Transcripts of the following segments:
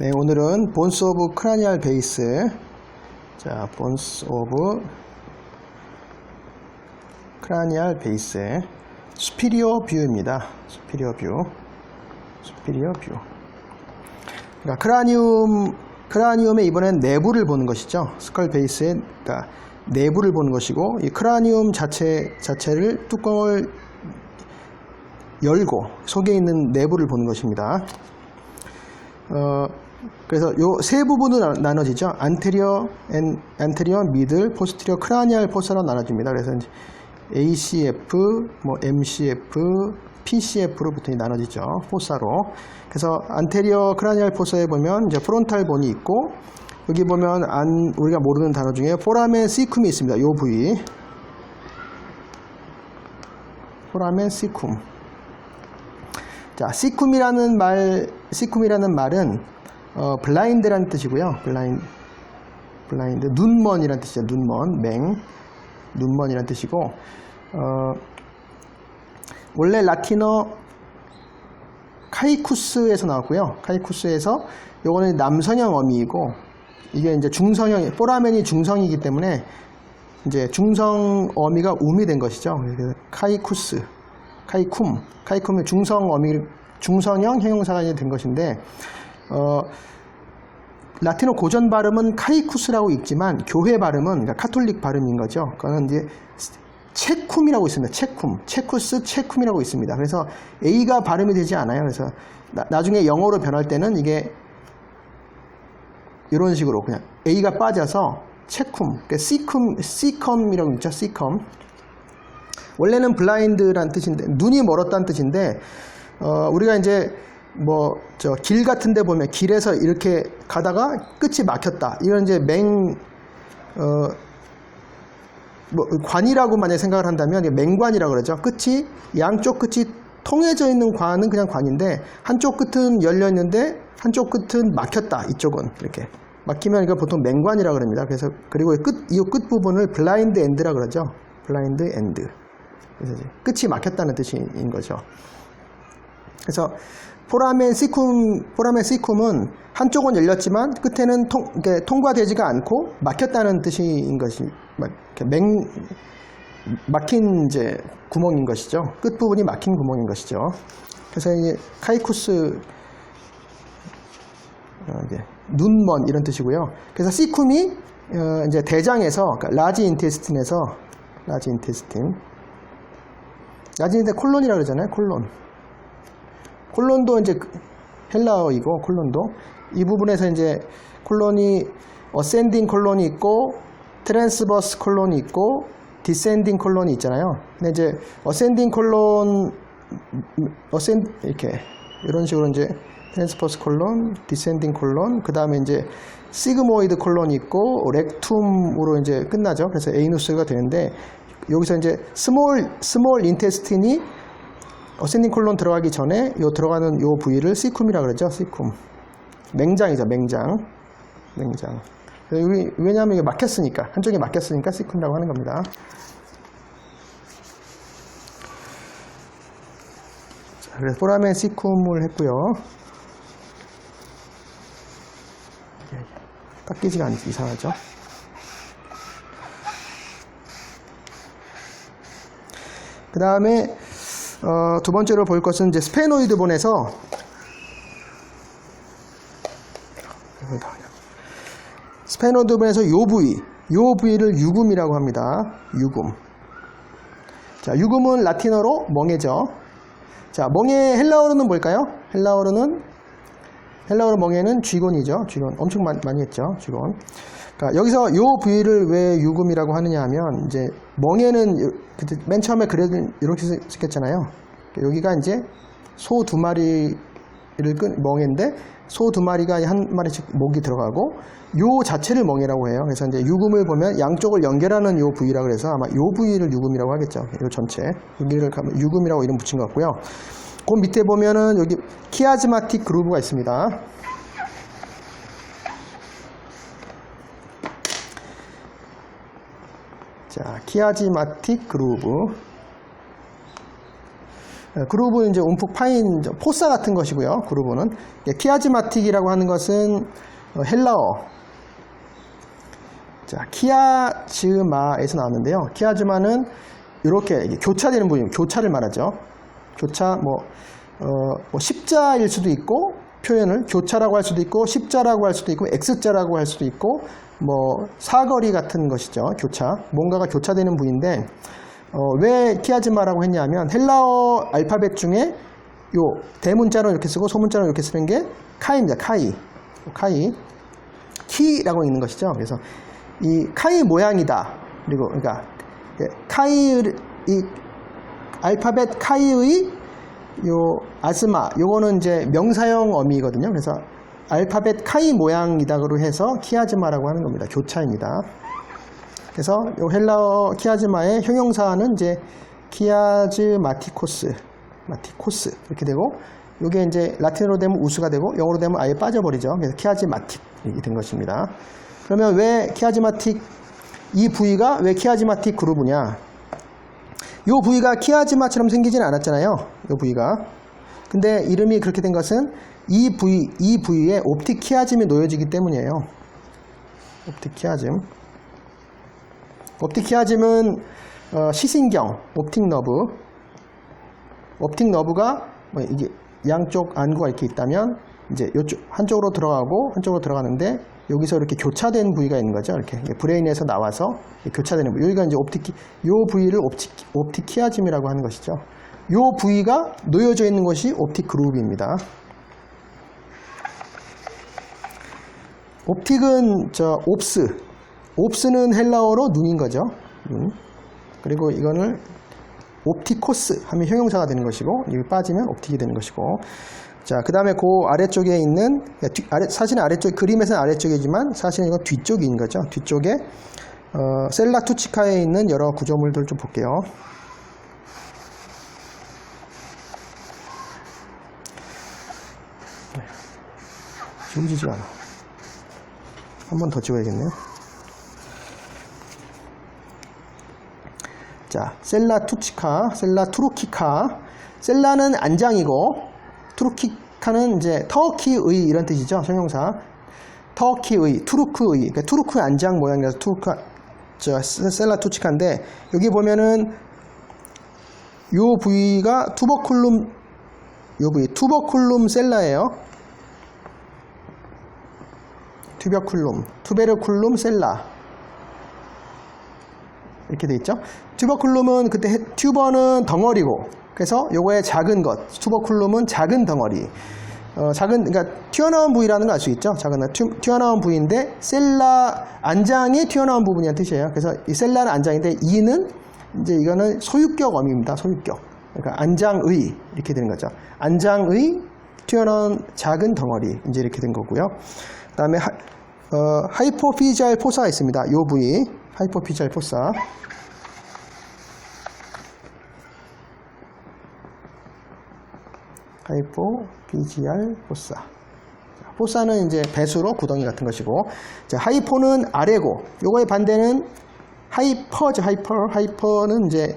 네, 오늘은 본스 오브 크라니얼 베이스. 자, 본스 오브 크라니얼 베이스의 수피리어 뷰입니다. 수피리어 뷰. 그러니까 크라니움의 이번엔 내부를 보는 것이죠. 스컬 베이스의 그러니까 내부를 보는 것이고, 이 크라니움 자체를 뚜껑을 열고 속에 있는 내부를 보는 것입니다. 그래서 요 세 부분으로 나눠지죠. 안테리어, 미들, 포스티리어, 크라니얼 포사로 나눠집니다. 그래서 이제 ACF, 뭐 MCF, PCF로부터 나눠지죠. 포사로. 그래서 안테리어 크라니얼 포사에 보면 이제 프론탈 본이 있고, 여기 보면 우리가 모르는 단어 중에 포라멘 시쿰이 있습니다. 요 부위. 포라멘 시쿰. 자, 시쿰이라는 말은 블라인드라는 뜻이고요. 블라인드, 눈먼이라는 뜻이죠. 눈먼이라는 뜻이고, 원래 라틴어 카이쿠스에서 나왔고요. 카이쿠스에서 요거는 남성형 어미이고, 이게 이제 중성형, 포라멘이 중성이기 때문에 이제 중성 어미가 음이 된 것이죠. 그래서 카이쿰이 중성형 형용사가 된 것인데, 라틴어 고전 발음은 카이쿠스라고 읽지만 교회 발음은, 그러니까 카톨릭 발음인 거죠. 그거는 이제 체쿰이라고 있습니다. 체쿰이라고 있습니다. 그래서 A가 발음이 되지 않아요. 그래서 나중에 영어로 변할 때는 이게 이런 식으로 그냥 A가 빠져서 체쿰, 그러니까 시컴이라고 있죠. 시컴. 원래는 블라인드라는 뜻인데, 눈이 멀었다는 뜻인데, 우리가 이제 길 같은 데 보면 길에서 이렇게 가다가 끝이 막혔다. 이런 이제 관이라고 만약에 생각을 한다면 맹관이라고 그러죠. 양쪽 끝이 통해져 있는 관은 그냥 관인데, 한쪽 끝은 열려 있는데 한쪽 끝은 막혔다. 이쪽은 이렇게 막히면 이거 보통 맹관이라고 그럽니다. 그리고 이 끝 부분을 블라인드 엔드라고 그러죠. 블라인드 엔드. 그래서 이제 끝이 막혔다는 뜻인 거죠. 그래서 포라멘 시쿰은 한쪽은 열렸지만 끝에는 통과되지가 않고 막혔다는 뜻인 것이, 막힌 이제 구멍인 것이죠. 끝 부분이 막힌 구멍인 것이죠. 그래서 이제 카이쿠스, 눈먼 이런 뜻이고요. 그래서 시쿰이 이제 대장에서, 그러니까 라지 인테스틴 콜론이라고 그러잖아요. 콜론도 이제 헬라어이고, 콜론도 이 부분에서 이제 콜론이 어센딩 콜론이 있고, 트랜스버스 콜론이 있고, 디센딩 콜론이 있잖아요. 근데 이제 어센딩 콜론, 이렇게 이런 식으로 이제 트랜스버스 콜론, 디센딩 콜론, 그 다음에 이제 시그모이드 콜론이 있고, 렉툼으로 이제 끝나죠. 그래서 에이누스가 되는데, 여기서 이제 스몰 인테스틴이 어센딩 콜론 들어가기 전에 들어가는 요 부위를 시쿰이라고 그러죠. 시쿰. 맹장이죠. 맹장. 왜냐하면 이게 막혔으니까, 한쪽이 막혔으니까 시쿰이라고 하는 겁니다. 자, 그래서 포라멘 시쿰을 했고요. 깎이지가 않지, 이상하죠. 그 다음에 두 번째로 볼 것은 이제 스페노이드 본에서 요 부위를 유금이라고 합니다. 유금. 자, 유금은 라틴어로 멍에죠. 자, 멍에 헬라어로는 뭘까요? 헬라어로 멍에는 쥐곤이죠. 쥐곤. 엄청 많이 했죠. 쥐곤. 그러니까 여기서 요 부위를 왜 유금이라고 하느냐 하면, 이제 멍에는 맨 처음에 이렇게 생겼잖아요. 여기가 이제 소 두 마리를 멍에인데, 소 두 마리가 한 마리씩 목이 들어가고, 요 자체를 멍에라고 해요. 그래서 이제 유금을 보면 양쪽을 연결하는 요 부위라고 해서 아마 요 부위를 유금이라고 하겠죠. 요 전체. 여기를 가면 유금이라고 이름 붙인 것 같고요. 그 밑에 보면은 여기 키아즈마틱 그루브가 있습니다. 자, 키아즈마틱 그루브. 그루브는 이제 움푹 파인 포사 같은 것이고요. 그루브는 키아즈마틱이라고 하는 것은 헬라어. 자, 키아즈마에서 나왔는데요. 키아즈마는 이렇게 교차되는 부분, 교차를 말하죠. 교차, 십자일 수도 있고, 표현을 교차라고 할 수도 있고, 십자라고 할 수도 있고, X자라고 할 수도 있고, 사거리 같은 것이죠. 교차. 뭔가가 교차되는 부위인데, 왜 키아즈마라고 했냐면, 헬라어 알파벳 중에 요 대문자로 이렇게 쓰고 소문자로 이렇게 쓰는 게 카이입니다. 카이. 키라고 있는 것이죠. 그래서 이 카이 모양이다. 그리고 그러니까 이 알파벳 카이의 요 아즈마, 요거는 이제 명사형 어미거든요. 그래서 알파벳 카이 모양이다로 해서 키아즈마라고 하는 겁니다. 교차입니다. 그래서 요 헬라어 키아즈마의 형용사는 이제 키아즈마티코스 이렇게 되고, 요게 이제 라틴어로 되면 우스가 되고 영어로 되면 아예 빠져버리죠. 그래서 키아즈마틱이 된 것입니다. 그러면 왜 키아즈마틱, 이 부위가 왜 키아즈마틱 그루브냐? 요 부위가 키아즈마처럼 생기진 않았잖아요. 요 부위가. 근데 이름이 그렇게 된 것은 이 부위에 옵틱 키아즘이 놓여지기 때문이에요. 옵틱 키아즘. 옵틱 키아즘은 시신경, 옵틱 너브가 이게 양쪽 안구가 이렇게 있다면 이제 요쪽 한쪽으로 들어가고 한쪽으로 들어가는데, 여기서 이렇게 교차된 부위가 있는 거죠. 이렇게 브레인에서 나와서 교차되는 부위. 여기가 이제 요 부위를 옵틱 키아즘이라고 하는 것이죠. 요 부위가 놓여져 있는 것이 옵틱 그루브입니다. 옵틱은 옵스는 헬라어로 눈인 거죠. 그리고 이거는 옵티코스 하면 형용사가 되는 것이고, 여기 빠지면 옵틱이 되는 것이고. 자, 그 다음에 그 아래쪽에 있는, 사실은 아래쪽, 그림에서는 아래쪽이지만 사실은 이건 뒤쪽인 거죠. 뒤쪽에 셀라 투치카에 있는 여러 구조물들 좀 볼게요. 지워지지가 않아. 한 번 더 지워야겠네요. 자, 셀라 투치카, 셀라 투루키카. 셀라는 안장이고, 투루키카는 이제 터키의 이런 뜻이죠. 형용사. 터키의, 투르크의, 그러니까 투르크 안장 모양이라서 셀라 투치카인데, 여기 보면은 요 부위가 투버쿨룸 셀라예요. 투베르쿨룸 셀라. 이렇게 돼 있죠. 튜버쿨룸은 그때 튜버는 덩어리고, 그래서 요거의 작은 것, 투버쿨룸은 작은 덩어리. 그러니까 튀어나온 부위라는 걸 알 수 있죠. 튀어나온 부위인데, 셀라 안장이 튀어나온 부분이라는 뜻이에요. 그래서 이 셀라는 안장인데, 이는 이제 이거는 소유격 어미입니다. 소유격. 그러니까 안장의 이렇게 되는 거죠. 안장의 튀어나온 작은 덩어리, 이제 이렇게 된 거고요. 그다음에 하이포피지알 포사가 있습니다. 요 부위, 하이포피지알 포사. 하이포피지알 포사. 포사는 이제 배수로 구덩이 같은 것이고, 자, 하이포는 아래고, 요거의 반대는 하이퍼죠. 하이퍼는 이제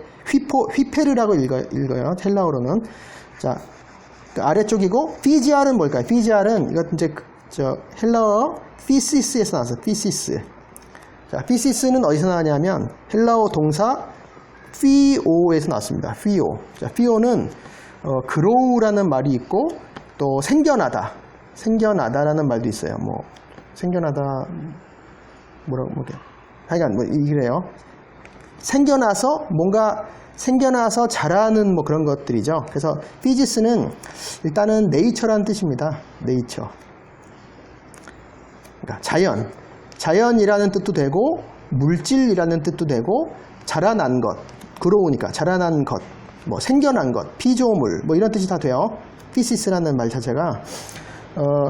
휘페르라고 읽어요. 헬라어로는. 자, 그 아래쪽이고, 피지알은 뭘까요? 피지알은 이것 이제 헬라어 피시스에서 나왔어요. 피시스. 자, 피시스는 어디서 나왔냐면 헬라어 동사 피오에서 나왔습니다. 피오. 자, 피오는 그로우라는 말이 있고, 또 생겨나다라는 말도 있어요. 생겨나다, 하여간 이래요. 생겨나서 자라는 그런 것들이죠. 그래서 피지스는 일단은 네이처라는 뜻입니다. 네이처. 그러니까 자연이라는 뜻도 되고, 물질이라는 뜻도 되고, 자라난 것, 그로우니까 자라난 것, 생겨난 것, 피조물, 이런 뜻이 다 돼요. 피시스라는 말 자체가.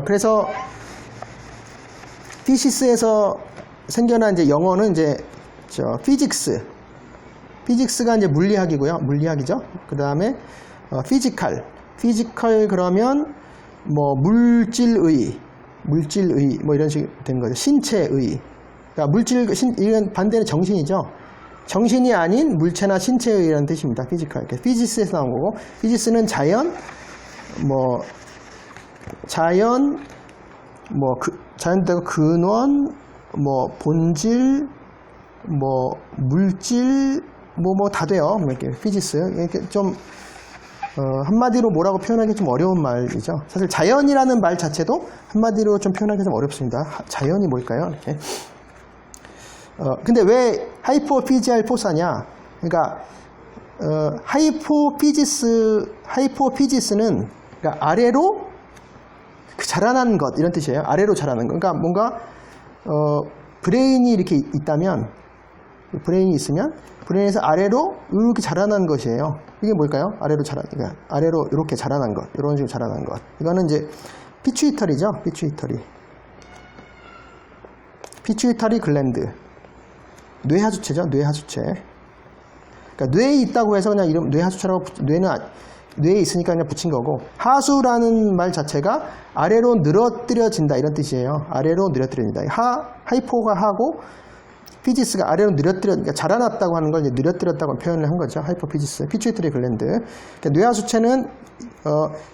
그래서 피시스에서 생겨난 이제 영어는 이제 피직스가 이제 물리학이죠. 그 다음에 피지컬 그러면 물질의 이런 식이 된 거죠. 신체의. 그러니까 이건 반대는 정신이죠. 정신이 아닌 물체나 신체에 의한 뜻입니다. 피지컬. 피지스에서 나온 거고, 피지스는 자연, 자연되고 근원, 본질, 물질, 다 돼요. 이렇게 피지스. 이렇게 좀, 한마디로 뭐라고 표현하기 좀 어려운 말이죠. 사실 자연이라는 말 자체도 한마디로 좀 표현하기 좀 어렵습니다. 자연이 뭘까요? 이렇게. 근데 왜 하이포피지알 포사냐? 그러니까, 하이포피지스는, 그러니까 아래로 자라난 것, 이런 뜻이에요. 아래로 자라는 것. 그러니까 뭔가, 브레인이 이렇게 있다면, 브레인이 있으면, 브레인에서 아래로 이렇게 자라난 것이에요. 이게 뭘까요? 그러니까 아래로 이렇게 자라난 것. 이런 식으로 자라난 것. 이거는 이제, 피추이터리죠. 피추이터리 글랜드. 뇌하수체죠. 뇌하수체. 그러니까 뇌에 있다고 해서 그냥 이름 뇌하수체라고 뇌에 있으니까 그냥 붙인 거고, 하수라는 말 자체가 아래로 늘어뜨려진다 이런 뜻이에요. 아래로 늘어뜨려진다. 하이포가 하고 피지스가 아래로 그러니까 자라났다고 하는 걸 이제 늘어뜨렸다고 표현을 한 거죠. 하이포피지스, 피추이터리 글랜드. 그러니까 뇌하수체는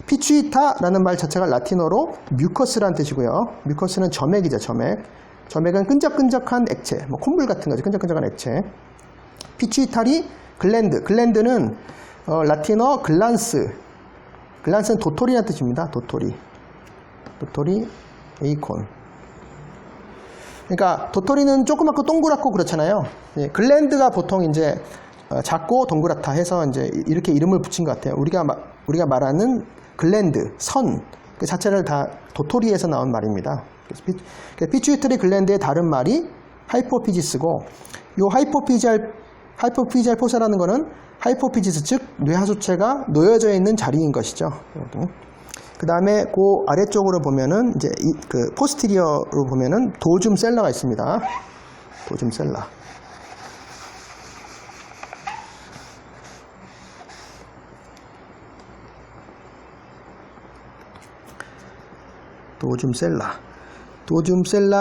피추이타라는 말 자체가 라틴어로 뮤커스라는 뜻이고요. 뮤커스는 점액이죠. 점액은 끈적끈적한 액체, 콧물 같은 거죠. 끈적끈적한 액체. 피추이타리 글랜드는 라틴어 글란스는 도토리라는 뜻입니다. 도토리, 에이콘. 그러니까 도토리는 조그맣고 동그랗고 그렇잖아요. 글랜드가 보통 이제 작고 동그랗다 해서 이제 이렇게 이름을 붙인 것 같아요. 우리가 말하는 글랜드, 선, 그 자체를 다 도토리에서 나온 말입니다. 피추이터리 글랜드의 다른 말이 하이포피지스고, 이 하이포피지알 포사라는 거는 하이포피지스, 즉 뇌하수체가 놓여져 있는 자리인 것이죠. 그 다음에 그 아래쪽으로 보면은 이제 그 포스티리어로 보면은 도줌 셀라가 있습니다. 도줌 셀라.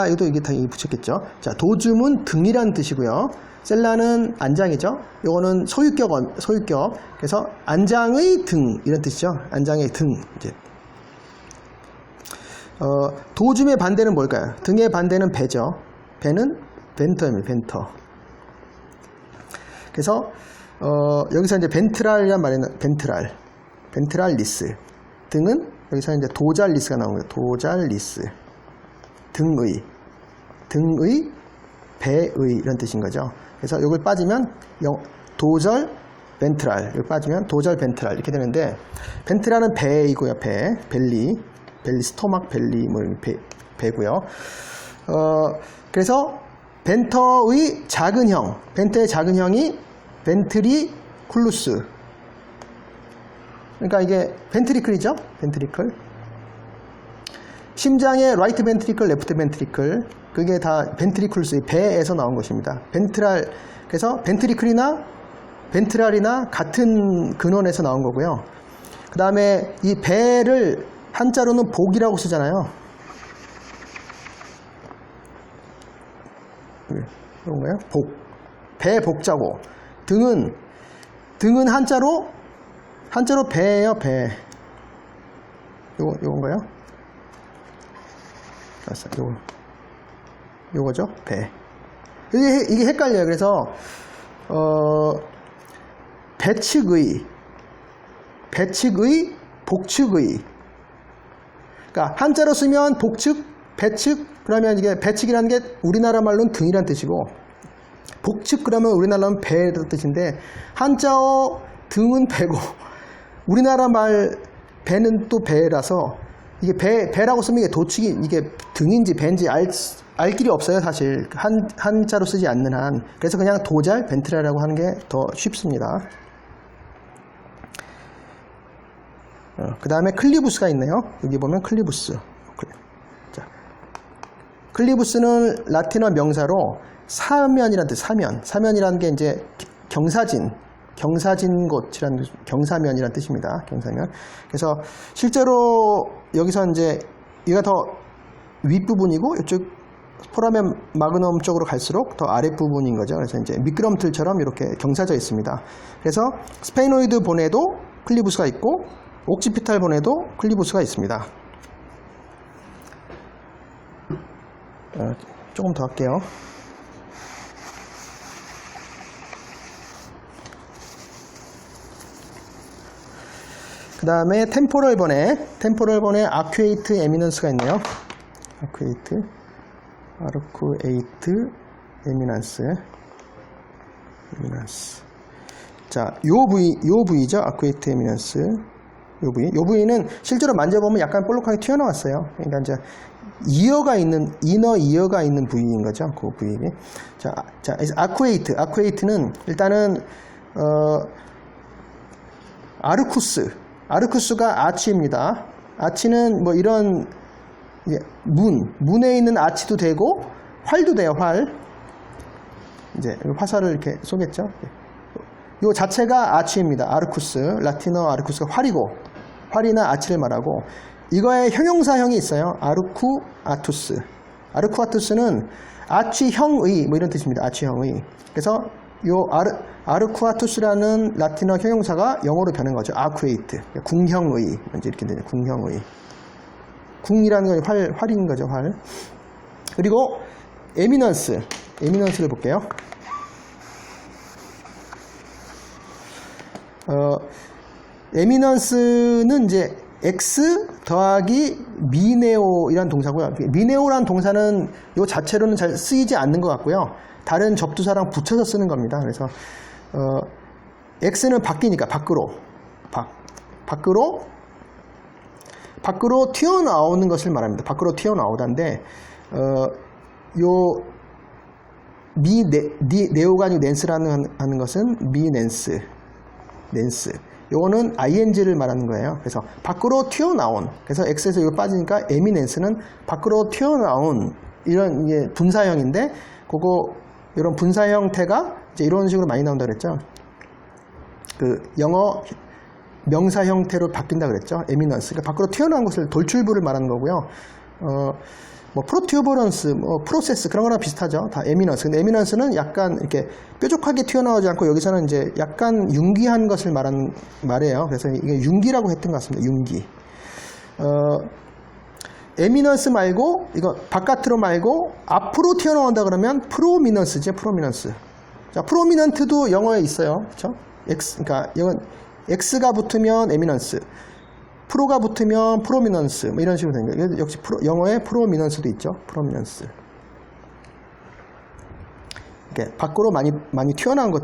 이것도 이게 다 붙였겠죠. 자, 도줌은 등이란 뜻이고요. 셀라는 안장이죠. 요거는 소유격. 그래서 안장의 등 이런 뜻이죠. 안장의 등. 이제 도줌의 반대는 뭘까요? 등의 반대는 배죠. 배는 벤터입니다. 벤터. 그래서 여기서 이제 벤트랄이란 말에는 벤트랄리스. 등은 여기서 이제 도잘리스가 나온 거예요. 도잘리스. 등의, 배의 이런 뜻인 거죠. 그래서 이걸 빠지면 도절 벤트랄, 여기 빠지면 도절 벤트랄 이렇게 되는데, 벤트랄은 배이고요. 벨리, 스토막 벨리 배고요. 그래서 벤터의 작은 형이 벤트리쿨루스. 그러니까 이게 벤트리클이죠. 벤트리클. 심장의 라이트 벤트리클, 레프트 벤트리클, 그게 다 벤트리쿨루스, 배에서 나온 것입니다. 그래서 벤트랄이나 같은 근원에서 나온 거고요. 그 다음에 이 배를 한자로는 복이라고 쓰잖아요. 그런가요? 배 복자고. 등은 한자로 배예요. 배. 요건가요? 요거죠? 배. 이게 헷갈려요. 그래서 배측의, 복측의. 그러니까 한자로 쓰면 복측, 배측, 그러면 이게 배측이라는 게 우리나라 말로는 등이란 뜻이고, 복측 그러면 우리나라는 배라는 뜻인데, 한자어 등은 배고 우리나라 말 배는 또 배라서, 이게 배라고 쓰면 이게 도축이, 이게 등인지 배인지 알 길이 없어요, 사실. 한자로 쓰지 않는 한. 그래서 그냥 도잘, 벤트라라고 하는 게 더 쉽습니다. 그 다음에 클리부스가 있네요. 여기 보면 클리부스. 자, 클리부스는 라틴어 명사로 사면이라는 뜻, 사면이라는 게 이제 경사진 곳이라는, 경사면이라는 뜻입니다. 경사면. 그래서 실제로 여기서 이제 얘가 더 윗부분이고 이쪽 포라멘 마그넘 쪽으로 갈수록 더 아랫부분인 거죠. 그래서 이제 미끄럼틀처럼 이렇게 경사져 있습니다. 그래서 스페노이드 본에도 클리부스가 있고 옥시피탈 본에도 클리부스가 있습니다. 조금 더 할게요. 그 다음에 템포럴 본에 아큐에이트 에미넌스가 있네요. 아큐에이트 에미넌스. 자, 요 부위죠. 아큐에이트 에미넌스. 요 부위는 실제로 만져보면 약간 볼록하게 튀어나왔어요. 그러니까 이제 이너 이어가 있는 부위인 거죠. 그 부위. 자, 아쿠에이트는 일단은 아르쿠스가 아치입니다. 아치는 뭐 이런 문에 있는 아치도 되고 활도 돼요. 활. 이제 화살을 이렇게 쏘겠죠. 요 자체가 아치입니다. 아르쿠스. 라틴어 아르쿠스가 활이나 아치를 말하고, 이거에 형용사형이 있어요. 아르쿠아투스는 아치형의 뭐 이런 뜻입니다. 아치형의. 그래서 요 아르쿠아투스라는 라틴어 형용사가 영어로 변한 거죠. 아쿠에이트. 궁형의. 이제 이렇게 되죠. 궁형의. 궁이라는 건 활인 거죠. 활. 그리고 에미넌스를 볼게요. 에미넌스는 이제 X 더하기 미네오이란 동사고요. 미네오란 동사는 요 자체로는 잘 쓰이지 않는 것 같고요. 다른 접두사랑 붙여서 쓰는 겁니다. 그래서 X는 바뀌니까 밖으로 튀어나오는 것을 말합니다. 밖으로 튀어나오다인데 요 네오가 아니고 낸스라는 하는 것은 낸스. 요거는 ing를 말하는 거예요. 그래서 밖으로 튀어나온. 그래서 X에서 이거 빠지니까 에미넨스는 밖으로 튀어나온 이런 분사형인데, 이런 분사 형태가 이제 이런 식으로 많이 나온다 그랬죠. 그 영어 명사 형태로 바뀐다 그랬죠. 에미넌스. 그러니까 밖으로 튀어나온 것을 돌출부를 말하는 거고요. 뭐 프로튜버런스, 뭐 프로세스 그런 거랑 비슷하죠. 다 에미넌스. 근데 에미넌스는 약간 이렇게 뾰족하게 튀어나오지 않고, 여기서는 이제 약간 융기한 것을 말해요. 그래서 이게 융기라고 했던 것 같습니다. 융기. 에미넌스 말고, 이거 바깥으로 말고 앞으로 튀어나온다 그러면 프로미넌스죠. 프로미넌스. 자, 프로미넌트도 영어에 있어요. 그렇죠? 그러니까 이건 X가 붙으면 에미넌스, 프로가 붙으면 프로미넌스, 뭐 이런 식으로 되는 거예요. 역시 영어에 프로미넌스도 있죠. 프로미넌스. 이렇게 밖으로 많이 튀어나온 것,